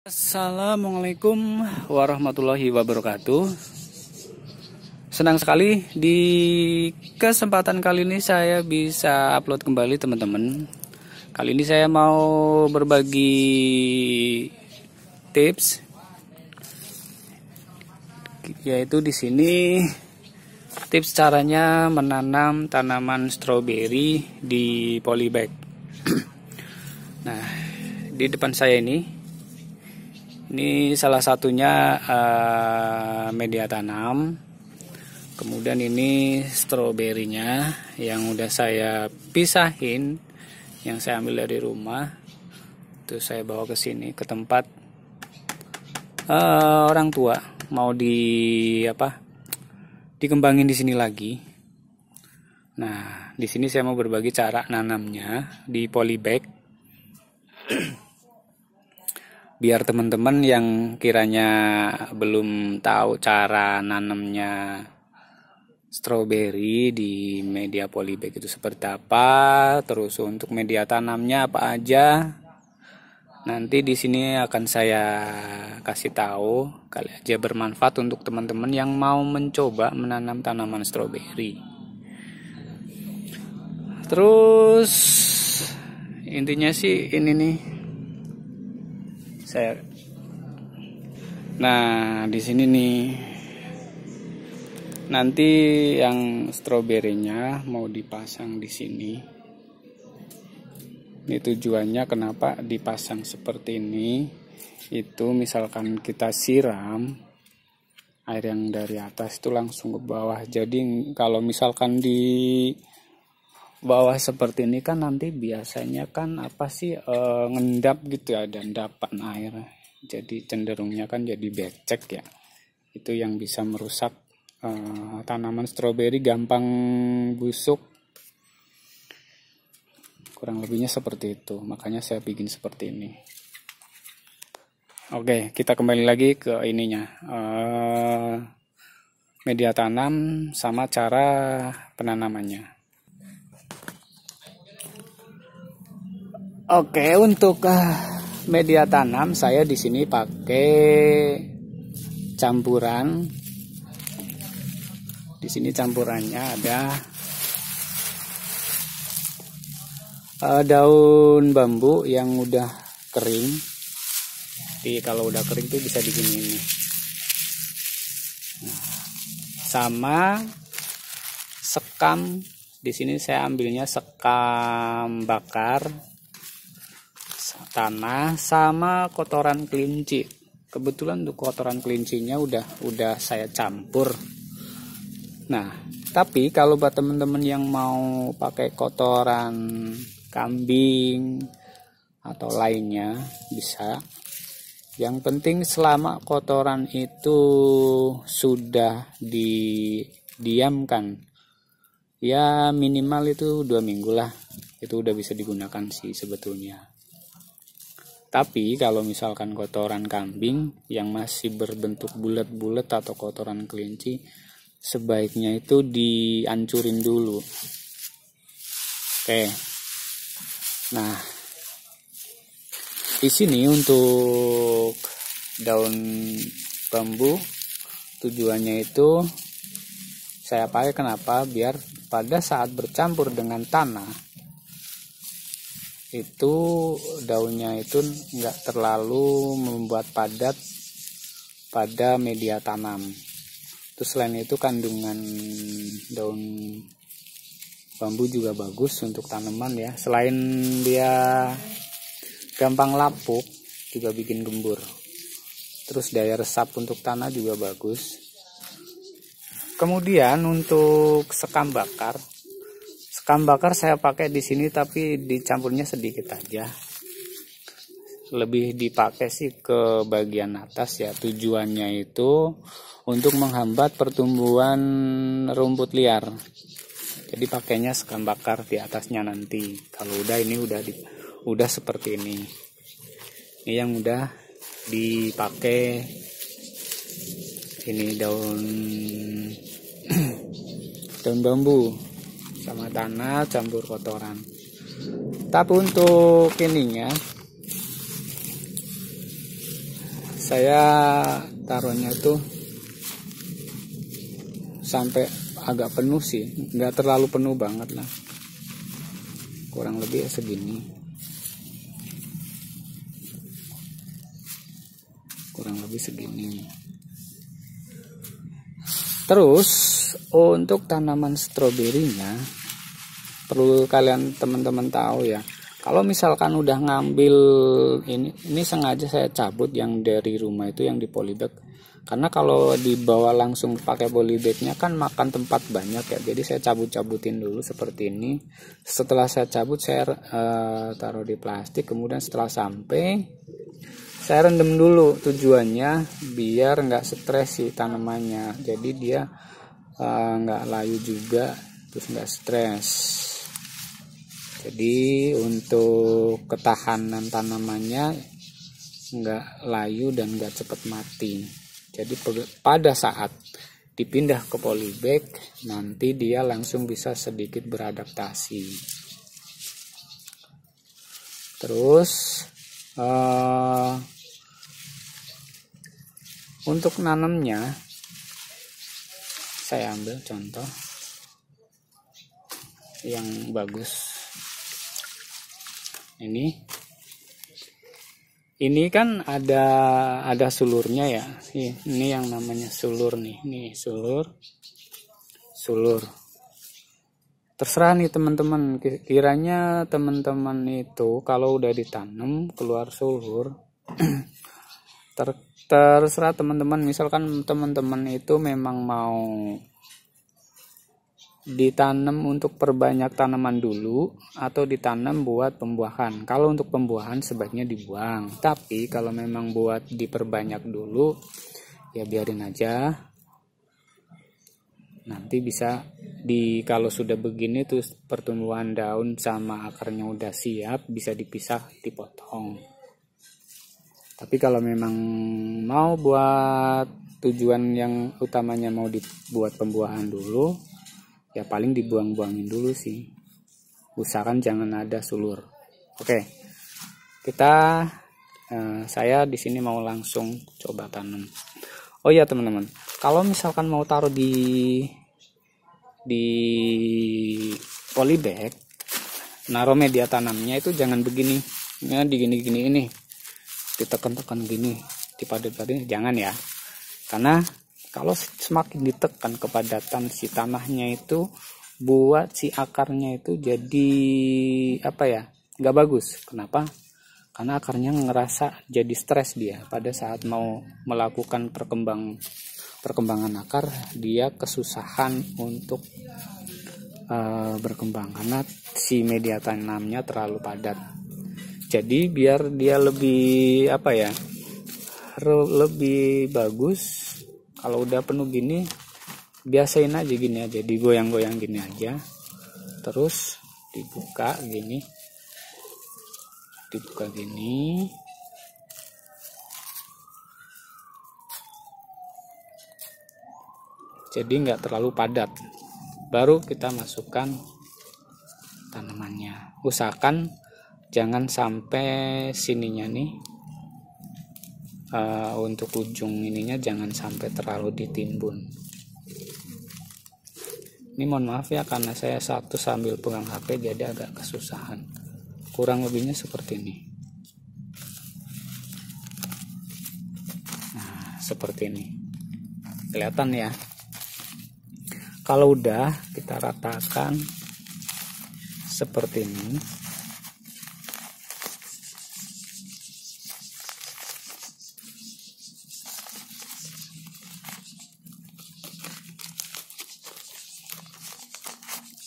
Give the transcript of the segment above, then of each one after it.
Assalamualaikum warahmatullahi wabarakatuh. Senang sekali di kesempatan kali ini saya bisa upload kembali teman-teman. Kali ini saya mau berbagi tips, yaitu di sini tips caranya menanam tanaman stroberi di polybag. Nah, di depan saya ini salah satunya media tanam. Kemudian ini stroberinya yang udah saya pisahin, yang saya ambil dari rumah. Terus saya bawa ke sini ke tempat orang tua mau dikembangin di sini lagi. Nah, di sini saya mau berbagi cara nanamnya di polybag. Biar teman-teman yang kiranya belum tahu cara nanamnya stroberi di media polybag itu seperti apa, terus untuk media tanamnya apa aja, nanti di sini akan saya kasih tahu, kali aja bermanfaat untuk teman-teman yang mau mencoba menanam tanaman stroberi. Terus intinya sih ini nih. Nah, di sini nih nanti yang stroberinya mau dipasang di sini. Ini tujuannya kenapa dipasang seperti ini? Itu misalkan kita siram, air yang dari atas itu langsung ke bawah. Jadi kalau misalkan di bawah seperti ini kan nanti biasanya kan ngendap gitu ya, dan endapan air, jadi cenderungnya kan jadi becek ya. Itu yang bisa merusak tanaman stroberi, gampang busuk, kurang lebihnya seperti itu. Makanya saya bikin seperti ini. Oke, kita kembali lagi ke ininya, media tanam sama cara penanamannya. Oke, untuk media tanam saya di sini pakai campuran. Di sini campurannya ada daun bambu yang udah kering. Jadi kalau udah kering tuh bisa digini nih. Nah, sama sekam. Di sini saya ambilnya sekam bakar tanah sama kotoran kelinci. Kebetulan untuk kotoran kelincinya udah saya campur. Nah, tapi kalau buat teman-teman yang mau pakai kotoran kambing atau lainnya bisa. Yang penting selama kotoran itu sudah didiamkan, ya minimal itu 2 minggu lah, itu udah bisa digunakan sih sebetulnya. Tapi kalau misalkan kotoran kambing yang masih berbentuk bulat-bulat atau kotoran kelinci, sebaiknya itu dihancurin dulu. Oke. Nah, di sini untuk daun bambu tujuannya itu saya pakai kenapa? Biar pada saat bercampur dengan tanah itu daunnya itu enggak terlalu membuat padat pada media tanam. Terus selain itu kandungan daun bambu juga bagus untuk tanaman ya. Selain dia gampang lapuk, juga bikin gembur. Terus daya resap untuk tanah juga bagus. Kemudian untuk sekam bakar saya pakai di sini, tapi dicampurnya sedikit aja. Lebih dipakai sih ke bagian atas ya. Tujuannya itu untuk menghambat pertumbuhan rumput liar. Jadi pakainya sekam bakar di atasnya nanti. Kalau udah ini udah seperti ini. Ini yang udah dipakai, ini daun bambu sama tanah campur kotoran. Tapi untuk ininya saya taruhnya tuh sampai agak penuh sih, nggak terlalu penuh banget lah, kurang lebih segini, Terus untuk tanaman stroberinya perlu kalian teman-teman tahu ya, kalau misalkan udah ngambil ini sengaja saya cabut yang dari rumah itu yang di polybag, karena kalau dibawa langsung pakai polybagnya kan makan tempat banyak ya, jadi saya cabut-cabutin dulu seperti ini. Setelah saya cabut saya taruh di plastik, kemudian setelah sampai saya rendam dulu, tujuannya biar nggak stres si tanamannya, jadi dia nggak layu juga, terus nggak stres. Jadi untuk ketahanan tanamannya nggak layu dan nggak cepat mati. Jadi pada saat dipindah ke polybag nanti dia langsung bisa sedikit beradaptasi. Terus untuk nanamnya saya ambil contoh yang bagus. Ini kan ada sulurnya ya. Ini yang namanya sulur nih. Nih sulur. Terserah nih teman-teman. Kiranya teman-teman itu kalau udah ditanam keluar sulur, terserah teman-teman. Misalkan teman-teman itu memang mau ditanam untuk perbanyak tanaman dulu atau ditanam buat pembuahan. Kalau untuk pembuahan sebaiknya dibuang, tapi kalau memang buat diperbanyak dulu ya biarin aja. Nanti bisa kalau sudah begini tuh pertumbuhan daun sama akarnya udah siap, bisa dipisah, dipotong. Tapi kalau memang mau buat tujuan yang utamanya mau dibuat pembuahan dulu, ya paling dibuang-buangin dulu sih. Usahakan jangan ada sulur. Oke, saya di sini mau langsung coba tanam. Oh ya teman-teman, kalau misalkan mau taruh di polybag, naruh media tanamnya itu jangan begini, ya digini-gini ini, ditekan-tekan gini, dipadat-padatin, jangan ya. Karena kalau semakin ditekan kepadatan si tanahnya itu buat si akarnya itu jadi nggak bagus. Kenapa? Karena akarnya ngerasa jadi stres dia pada saat mau melakukan perkembangan akar, dia kesusahan untuk berkembang karena si media tanamnya terlalu padat. Jadi biar dia lebih lebih bagus, kalau udah penuh gini biasain aja gini aja, digoyang-goyang gini aja, terus dibuka gini, jadi nggak terlalu padat. Baru kita masukkan tanamannya. Usahakan jangan sampai sininya nih, untuk ujung ininya jangan sampai terlalu ditimbun. Ini mohon maaf ya, karena saya sambil pegang HP jadi agak kesusahan. Kurang lebihnya seperti ini. Nah, seperti ini. Kelihatan ya. Kalau udah kita ratakan seperti ini.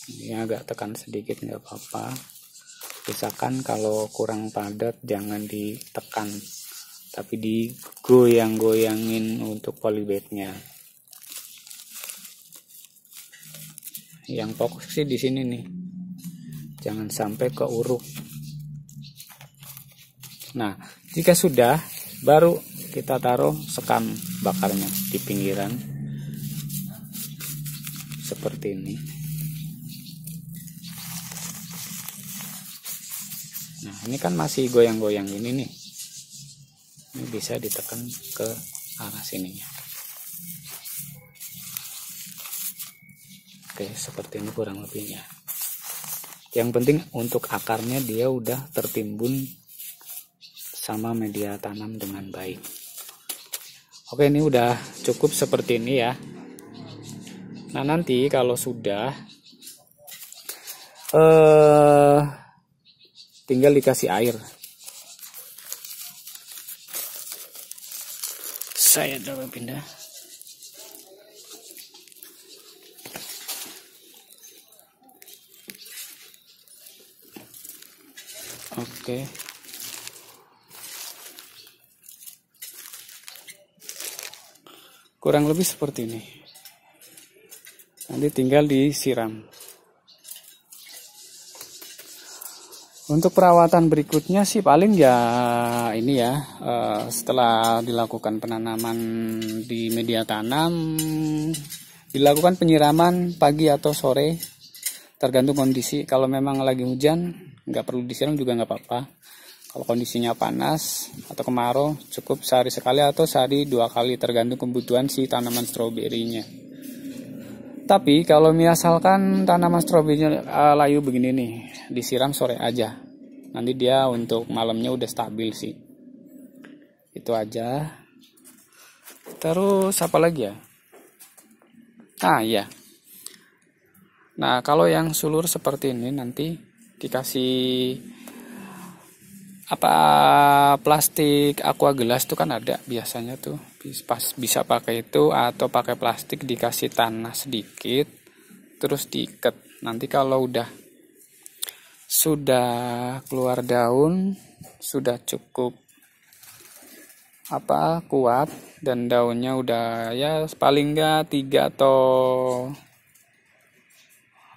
Ini agak tekan sedikit nggak apa-apa. Misalkan kalau kurang padat jangan ditekan, tapi digoyang-goyangin untuk polybagnya. Yang pokok sih di sini nih, jangan sampai keuruk. Nah, jika sudah, baru kita taruh sekam bakarnya di pinggiran seperti ini. Nah, ini kan masih goyang-goyang ini nih. Ini bisa ditekan ke arah sininya. Oke, seperti ini kurang lebihnya. Yang penting untuk akarnya dia udah tertimbun sama media tanam dengan baik. Oke, ini udah cukup seperti ini ya. Nah, nanti kalau sudah tinggal dikasih air. Saya coba pindah. Oke. Kurang lebih seperti ini. Nanti tinggal disiram. Untuk perawatan berikutnya sih paling ya ini ya, setelah dilakukan penanaman di media tanam, dilakukan penyiraman pagi atau sore, tergantung kondisi. Kalau memang lagi hujan, nggak perlu disiram juga nggak apa-apa. Kalau kondisinya panas atau kemarau, cukup sehari sekali atau sehari 2 kali, tergantung kebutuhan si tanaman stroberinya. Tapi kalau misalkan tanaman stroberinya layu begini nih, disiram sore aja. Nanti dia untuk malamnya udah stabil sih. Itu aja. Terus apa lagi ya? Iya. Nah, kalau yang sulur seperti ini nanti dikasih plastik aqua gelas tuh kan ada biasanya tuh, bisa pakai itu atau pakai plastik dikasih tanah sedikit terus diikat. Nanti kalau sudah keluar daun, sudah cukup kuat dan daunnya udah ya paling enggak 3 atau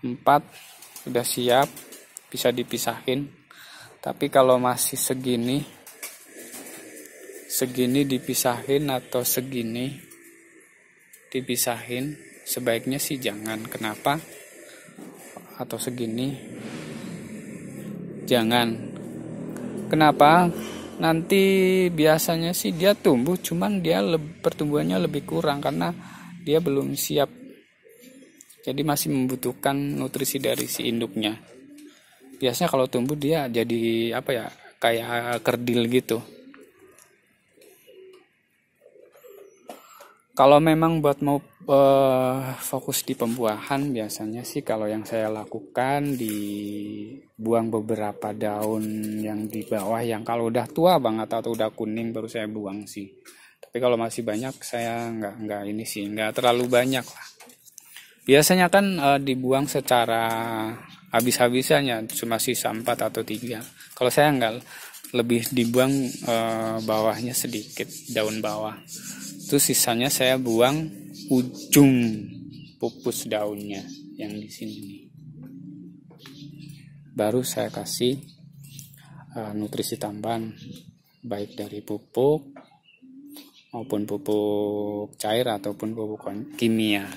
4 udah siap, bisa dipisahin. Tapi kalau masih segini dipisahin atau segini dipisahin, sebaiknya sih jangan. Kenapa? Atau segini jangan. Kenapa? Nanti biasanya sih dia tumbuh, cuman dia pertumbuhannya lebih kurang karena dia belum siap. Jadi masih membutuhkan nutrisi dari si induknya. Biasanya kalau tumbuh dia jadi kayak kerdil gitu. Kalau memang buat mau fokus di pembuahan, biasanya sih kalau yang saya lakukan dibuang beberapa daun yang di bawah, yang kalau udah tua banget atau udah kuning baru saya buang sih. Tapi kalau masih banyak saya nggak terlalu banyak lah. Biasanya kan dibuang secara habis-habisannya, cuma sisa 4 atau 3. Kalau saya enggak, lebih dibuang bawahnya sedikit, daun bawah. Itu sisanya saya buang ujung pupus daunnya yang di sini nih. Baru saya kasih nutrisi tambahan baik dari pupuk maupun pupuk cair ataupun pupuk kimia.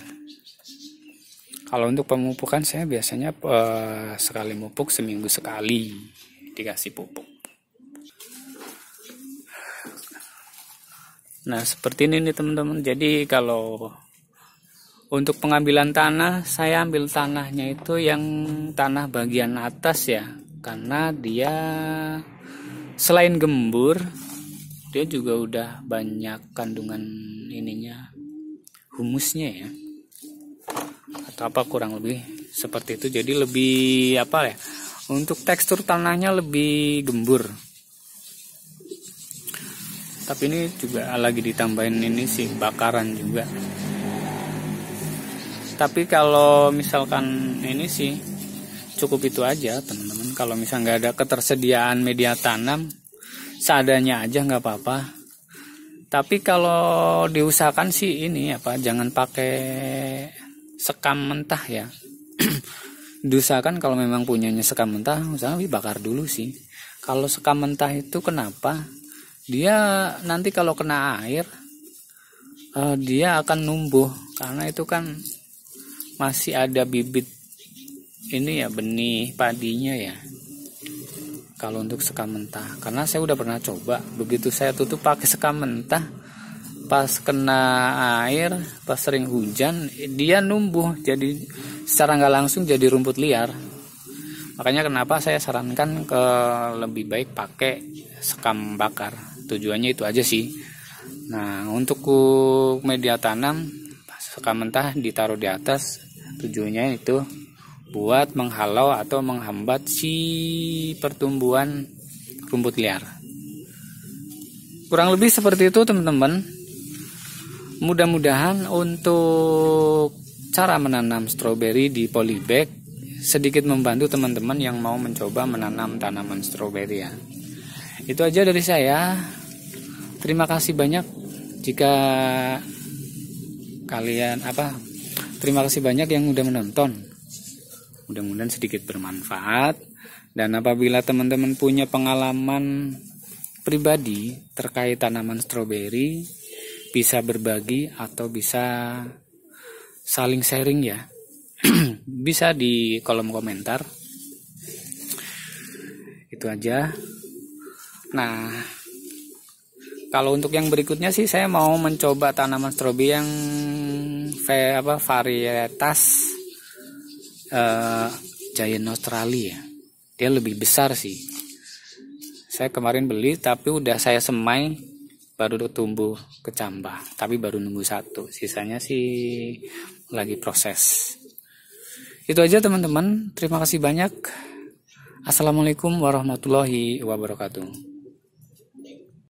Kalau untuk pemupukan saya biasanya sekali mupuk seminggu sekali dikasih pupuk. Nah, seperti ini nih teman-teman. Jadi kalau untuk pengambilan tanah, saya ambil tanahnya itu yang tanah bagian atas ya. Karena dia selain gembur, dia juga udah banyak kandungan humusnya ya. Atau kurang lebih seperti itu. Jadi lebih untuk tekstur tanahnya lebih gembur. Tapi ini juga lagi ditambahin bakaran juga. Tapi kalau misalkan ini sih cukup itu aja teman-teman. Kalau misal nggak ada ketersediaan media tanam, seadanya aja nggak apa-apa. Tapi kalau diusahakan sih jangan pakai sekam mentah ya. Diusahakan kalau memang punyanya sekam mentah, usahakan dibakar dulu sih. Kalau sekam mentah itu kenapa? Dia nanti kalau kena air, dia akan numbuh karena itu kan masih ada bibit benih padinya ya. kalau untuk sekam mentah, karena saya udah pernah coba. Begitu saya tutup pakai sekam mentah, pas kena air, pas sering hujan, dia numbuh, jadi secara nggak langsung jadi rumput liar. Makanya kenapa saya sarankan ke lebih baik pakai sekam bakar. Tujuannya itu aja sih. Nah, untuk media tanam, sekam mentah ditaruh di atas, tujuannya itu buat menghalau atau menghambat si pertumbuhan rumput liar. Kurang lebih seperti itu teman-teman. Mudah-mudahan untuk cara menanam stroberi di polybag sedikit membantu teman-teman yang mau mencoba menanam tanaman stroberi ya. Itu aja dari saya. Terima kasih banyak jika kalian terima kasih banyak yang udah menonton. Mudah-mudahan sedikit bermanfaat, dan apabila teman-teman punya pengalaman pribadi terkait tanaman stroberi, bisa berbagi atau bisa saling sharing ya. Bisa di kolom komentar. Itu aja. Nah, kalau untuk yang berikutnya sih saya mau mencoba tanaman stroberi yang varietas Giant Australia. Dia lebih besar sih. Saya kemarin beli tapi udah saya semai, baru tumbuh kecambah, tapi baru nunggu 1. Sisanya sih lagi proses. Itu aja teman-teman. Terima kasih banyak. Assalamualaikum warahmatullahi wabarakatuh.